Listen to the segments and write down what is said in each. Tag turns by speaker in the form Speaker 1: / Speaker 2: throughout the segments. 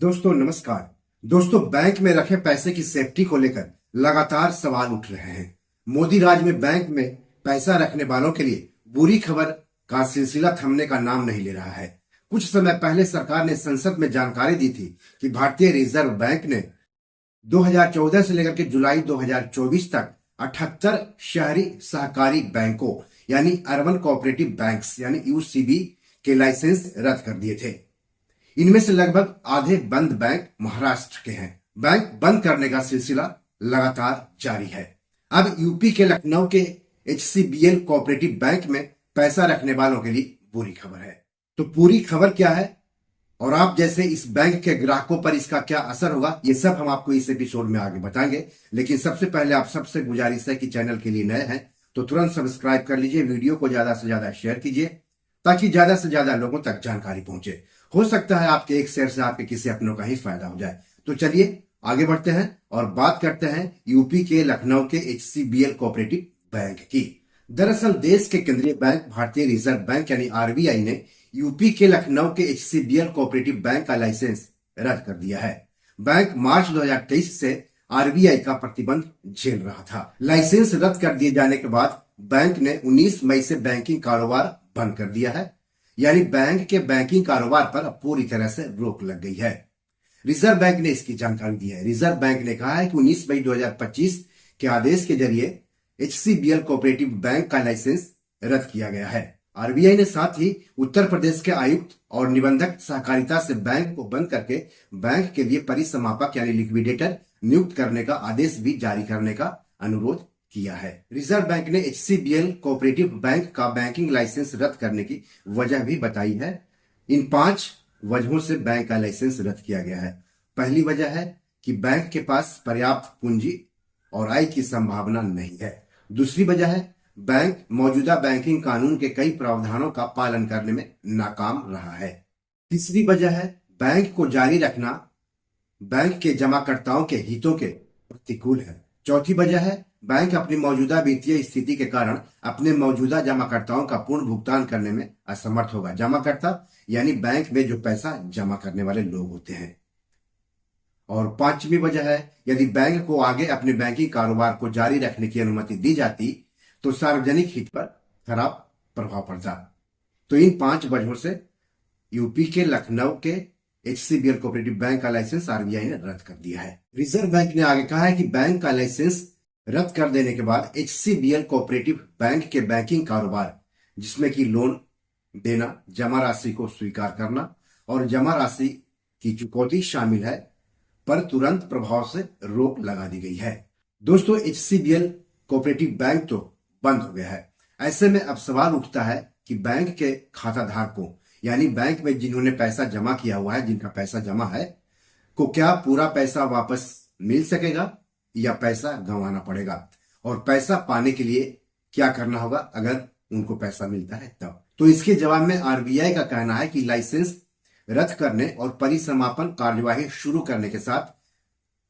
Speaker 1: दोस्तों नमस्कार। दोस्तों, बैंक में रखे पैसे की सेफ्टी को लेकर लगातार सवाल उठ रहे हैं। मोदी राज में बैंक में पैसा रखने वालों के लिए बुरी खबर का सिलसिला थमने का नाम नहीं ले रहा है। कुछ समय पहले सरकार ने संसद में जानकारी दी थी कि भारतीय रिजर्व बैंक ने 2014 से लेकर के जुलाई 2024 तक 78 शहरी सहकारी बैंकों यानी अर्बन कोऑपरेटिव बैंक्स यानी यूसीबी के लाइसेंस रद्द कर दिए थे। इनमें से लगभग आधे बंद बैंक महाराष्ट्र के हैं। बैंक बंद करने का सिलसिला लगातार जारी है। अब यूपी के लखनऊ के एचसीबीएल कोऑपरेटिव बैंक में पैसा रखने वालों के लिए बुरी खबर है। तो पूरी खबर क्या है और आप जैसे इस बैंक के ग्राहकों पर इसका क्या असर होगा, ये सब हम आपको इस एपिसोड में आगे बताएंगे। लेकिन सबसे पहले आप सबसे गुजारिश है कि चैनल के लिए नए हैं तो तुरंत सब्सक्राइब कर लीजिए, वीडियो को ज्यादा से ज्यादा शेयर कीजिए ताकि ज्यादा से ज्यादा लोगों तक जानकारी पहुंचे। हो सकता है आपके एक शेयर से आपके किसी अपनों का ही फायदा हो जाए। तो चलिए आगे बढ़ते हैं और बात करते हैं यूपी के लखनऊ के एचसीबीएल कोऑपरेटिव बैंक की। दरअसल देश के केंद्रीय बैंक भारतीय रिजर्व बैंक यानी आरबीआई ने यूपी के लखनऊ के एचसीबीएल कोऑपरेटिव बैंक का लाइसेंस रद्द कर दिया है। बैंक मार्च 2023 से आरबीआई का प्रतिबंध झेल रहा था। लाइसेंस रद्द कर दिए जाने के बाद बैंक ने 19 मई से बैंकिंग कारोबार बंद कर दिया है। यानी बैंक के बैंकिंग कारोबार पर अब पूरी तरह से रोक लग गई है। रिजर्व बैंक ने इसकी जानकारी दी है। रिजर्व बैंक ने कहा है कि 19 मई 2025 के आदेश के जरिए एचसीबीएल कोऑपरेटिव बैंक का लाइसेंस रद्द किया गया है। आरबीआई ने साथ ही उत्तर प्रदेश के आयुक्त और निबंधक सहकारिता से बैंक को बंद करके बैंक के लिए परिसमापक यानी लिक्विडेटर नियुक्त करने का आदेश भी जारी करने का अनुरोध किया है। रिजर्व बैंक ने एचसीबीएल कोऑपरेटिव बैंक का बैंकिंग लाइसेंस रद्द करने की वजह भी बताई है। इन 5 वजहों से बैंक का लाइसेंस रद्द किया गया है। पहली वजह है कि बैंक के पास पर्याप्त पूंजी और आय की संभावना नहीं है। दूसरी वजह है बैंक मौजूदा बैंकिंग कानून के कई प्रावधानों का पालन करने में नाकाम रहा है। तीसरी वजह है बैंक को जारी रखना बैंक के जमाकर्ताओं के हितों के प्रतिकूल है। चौथी वजह है बैंक अपनी मौजूदा वित्तीय स्थिति के कारण अपने मौजूदा जमाकर्ताओं का पूर्ण भुगतान करने में असमर्थ होगा। जमाकर्ता यानी बैंक में जो पैसा जमा करने वाले लोग होते हैं। और पांचवी वजह है यदि बैंक को आगे अपने बैंकिंग कारोबार को जारी रखने की अनुमति दी जाती तो सार्वजनिक हित पर खराब प्रभाव पड़ता। तो इन 5 वजहों से यूपी के लखनऊ के एचसीबीएल कोऑपरेटिव बैंक का लाइसेंस आरबीआई ने रद्द कर दिया है। रिजर्व बैंक ने आगे कहा है कि बैंक का लाइसेंस रद्द कर देने के बाद एचसीबीएल कोऑपरेटिव बैंक के बैंकिंग कारोबार जिसमें कि लोन देना, जमा राशि को स्वीकार करना और जमा राशि की चुकौती शामिल है, पर तुरंत प्रभाव से रोक लगा दी गई है। दोस्तों, एचसीबीएल कोऑपरेटिव बैंक तो बंद हो गया है। ऐसे में अब सवाल उठता है कि बैंक के खाता धारकों यानी बैंक में जिन्होंने पैसा जमा किया हुआ है, जिनका पैसा जमा है, को क्या पूरा पैसा वापस मिल सकेगा या पैसा गंवाना पड़ेगा, और पैसा पाने के लिए क्या करना होगा अगर उनको पैसा मिलता है तब। तो इसके जवाब में आरबीआई का कहना है कि लाइसेंस रद्द करने और परिसमापन कार्यवाही शुरू करने के साथ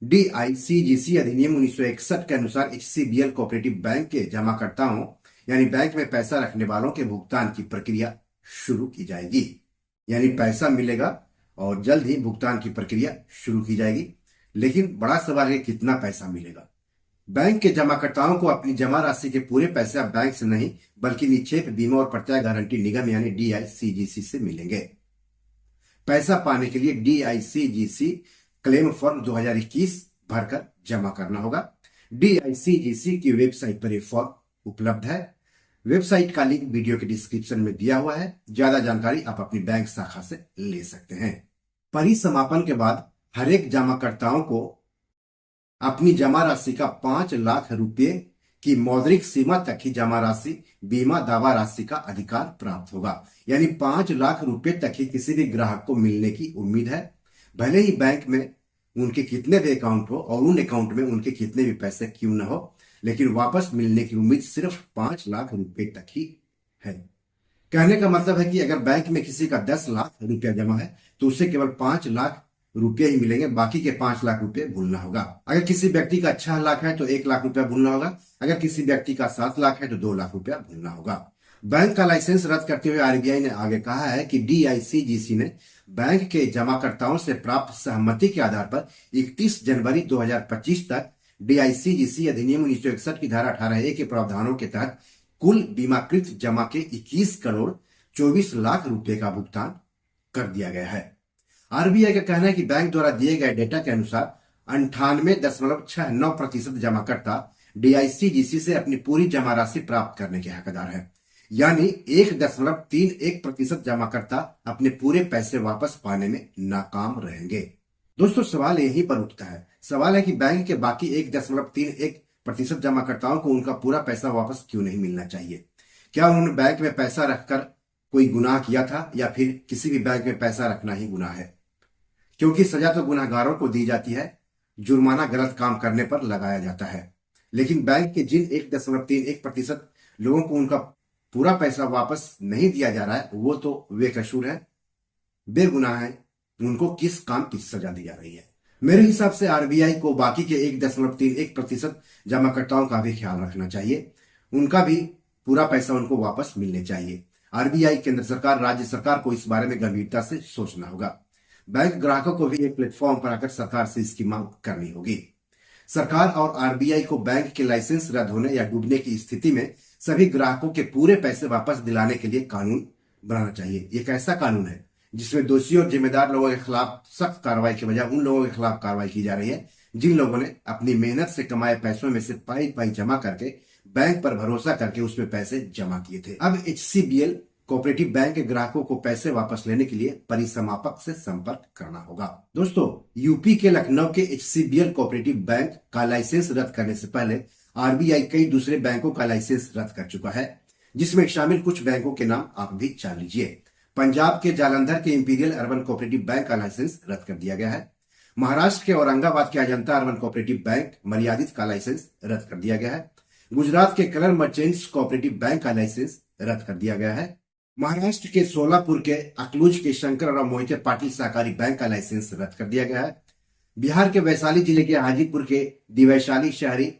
Speaker 1: डीआईसीजीसी अधिनियम 1961 के अनुसार एचसीबीएल कोऑपरेटिव बैंक के जमाकर्ताओं यानी बैंक में पैसा रखने वालों के भुगतान की प्रक्रिया शुरू की जाएगी। यानी पैसा मिलेगा और जल्द ही भुगतान की प्रक्रिया शुरू की जाएगी। लेकिन बड़ा सवाल है कितना पैसा मिलेगा। बैंक के जमाकर्ताओं को अपनी जमा राशि के पूरे पैसे अब बैंक से नहीं बल्कि निक्षेप बीमा और प्रत्यय गारंटी निगम यानी डीआईसीजीसी से मिलेंगे। पैसा पाने के लिए डीआईसीजीसी क्लेम फॉर्म 2021 भरकर जमा करना होगा। डीआईसीजीसी की वेबसाइट पर यह फॉर्म उपलब्ध है। वेबसाइट का लिंक वीडियो के डिस्क्रिप्शन में दिया हुआ है। ज्यादा जानकारी आप अपनी बैंक शाखा से ले सकते हैं। परिसमापन के बाद हर एक जमाकर्ताओं को अपनी जमा राशि का 5 लाख रुपए की मौद्रिक सीमा तक की जमा राशि बीमा दावा राशि का अधिकार प्राप्त होगा। यानी 5 लाख रुपए तक ही किसी भी ग्राहक को मिलने की उम्मीद है, भले ही बैंक में उनके कितने भी अकाउंट हो और उन अकाउंट में उनके कितने भी पैसे क्यों न हो, लेकिन वापस मिलने की उम्मीद सिर्फ 5 लाख रुपए तक ही है। कहने का मतलब है कि अगर बैंक में किसी का 10 लाख रुपया जमा है तो उसे केवल 5 लाख रुपये ही मिलेंगे, बाकी के 5 लाख रुपए भूलना होगा। अगर किसी व्यक्ति का 6 लाख है तो 1 लाख रुपया भूलना होगा। अगर किसी व्यक्ति का 7 लाख है तो 2 लाख रुपया भूलना होगा। बैंक का लाइसेंस रद्द करते हुए आरबीआई ने आगे कहा है कि डीआईसीजीसी ने बैंक के जमाकर्ताओं से प्राप्त सहमति के आधार पर 31 जनवरी 2025 तक DICGC अधिनियम 1961 की धारा 18A के प्रावधानों के तहत कुल बीमाकृत जमा के 21 करोड़ 24 लाख रुपए का भुगतान कर दिया गया है। RBI का कहना है कि बैंक द्वारा दिए गए डेटा के अनुसार 98.69% जमाकर्ता DICGC से अपनी पूरी जमा राशि प्राप्त करने के हकदार हैं। यानी 1.31% जमाकर्ता अपने पूरे पैसे वापस पाने में नाकाम रहेंगे। दोस्तों, सवाल यहीं पर उठता है। सवाल है कि बैंक के बाकी 1.31% जमाकर्ताओं को उनका पूरा पैसा वापस क्यों नहीं मिलना चाहिए? क्या उन्होंने बैंक में पैसा रखकर कोई गुनाह किया था, या फिर किसी भी बैंक में पैसा रखना ही गुनाह है? क्योंकि सजा तो गुनाहगारों को दी जाती है, जुर्माना गलत काम करने पर लगाया जाता है। लेकिन बैंक के जिन 1.31% लोगों को उनका पूरा पैसा वापस नहीं दिया जा रहा है, वो तो बेकसूर है, बेगुनाह है। उनको किस काम की सजा दी जा रही है? मेरे हिसाब से RBI को बाकी के 1.31% जमाकर्ताओं का भी ख्याल रखना चाहिए। उनका भी पूरा पैसा उनको वापस मिलने चाहिए। RBI, केंद्र सरकार, राज्य सरकार को इस बारे में गंभीरता से सोचना होगा। बैंक ग्राहकों को भी एक प्लेटफॉर्म पर आकर सरकार से इसकी मांग करनी होगी। सरकार और RBI को बैंक के लाइसेंस रद्द होने या डूबने की स्थिति में सभी ग्राहकों के पूरे पैसे वापस दिलाने के लिए कानून बनाना चाहिए। एक ऐसा कानून है जिसमें दोषी और जिम्मेदार लोगों के खिलाफ सख्त कार्रवाई के बजाय उन लोगों के खिलाफ कार्रवाई की जा रही है जिन लोगों ने अपनी मेहनत से कमाए पैसों में से पाई पाई जमा करके बैंक पर भरोसा करके उसमें पैसे जमा किए थे। अब HCBL कोऑपरेटिव बैंक के ग्राहकों को पैसे वापस लेने के लिए परिसमापक से संपर्क करना होगा। दोस्तों, यूपी के लखनऊ के HCBL कोऑपरेटिव बैंक का लाइसेंस रद्द करने से पहले RBI कई दूसरे बैंकों का लाइसेंस रद्द कर चुका है, जिसमें शामिल कुछ बैंकों के नाम आप भी जान लीजिए। पंजाब के जालंधर के इंपीरियल अर्बन कोऑपरेटिव बैंक का लाइसेंस रद्द कर दिया गया है। महाराष्ट्र के औरंगाबाद के अजंता अर्बन कोऑपरेटिव बैंक मर्यादित का लाइसेंस रद्द कर दिया गया है। गुजरात के कलर मर्चेंट्स कोऑपरेटिव बैंक का लाइसेंस रद्द कर दिया गया है। महाराष्ट्र के सोलापुर के अकलूज के शंकर और मोहिते पाटिल सहकारी बैंक का लाइसेंस रद्द कर दिया गया है। बिहार के वैशाली जिले के हाजीपुर के दिवैशाली शहरी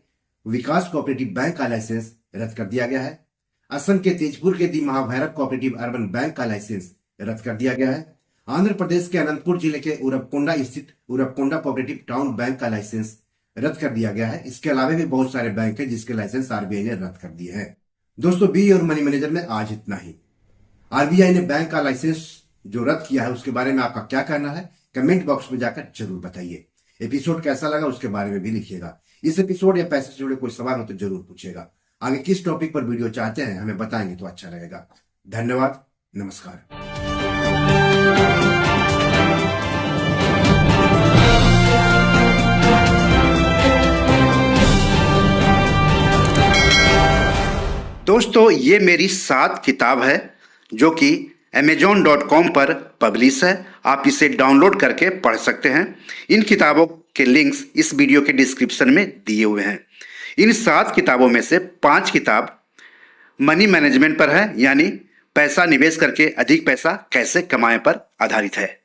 Speaker 1: विकास कोऑपरेटिव बैंक का लाइसेंस रद्द कर दिया गया है। असम के तेजपुर के दी महाभैरव कोऑपरेटिव अर्बन बैंक का लाइसेंस रद्द कर दिया गया है। आंध्र प्रदेश के अनंतपुर जिले के उरपकोंडा स्थित उरपकोंडा कोऑपरेटिव टाउन बैंक का लाइसेंस रद्द कर दिया गया है। इसके अलावा भी बहुत सारे बैंक हैं जिसके लाइसेंस RBI ने रद्द कर दिए हैं। दोस्तों, बी और मनी मैनेजर में आज इतना ही। RBI ने बैंक का लाइसेंस जो रद्द किया है उसके बारे में आपका क्या कहना है? कमेंट बॉक्स में जाकर जरूर बताइए। एपिसोड कैसा लगा उसके बारे में भी लिखिएगा। इस एपिसोड या पैसे से जुड़े कोई सवाल हो तो जरूर पूछिएगा। आगे किस टॉपिक पर वीडियो चाहते हैं हमें बताएंगे तो अच्छा लगेगा। धन्यवाद, नमस्कार। दोस्तों, ये मेरी 7 किताब है जो कि amazon.com पर पब्लिश है। आप इसे डाउनलोड करके पढ़ सकते हैं। इन किताबों के लिंक्स इस वीडियो के डिस्क्रिप्शन में दिए हुए हैं। इन 7 किताबों में से 5 किताब मनी मैनेजमेंट पर है, यानी पैसा निवेश करके अधिक पैसा कैसे कमाएं पर आधारित है।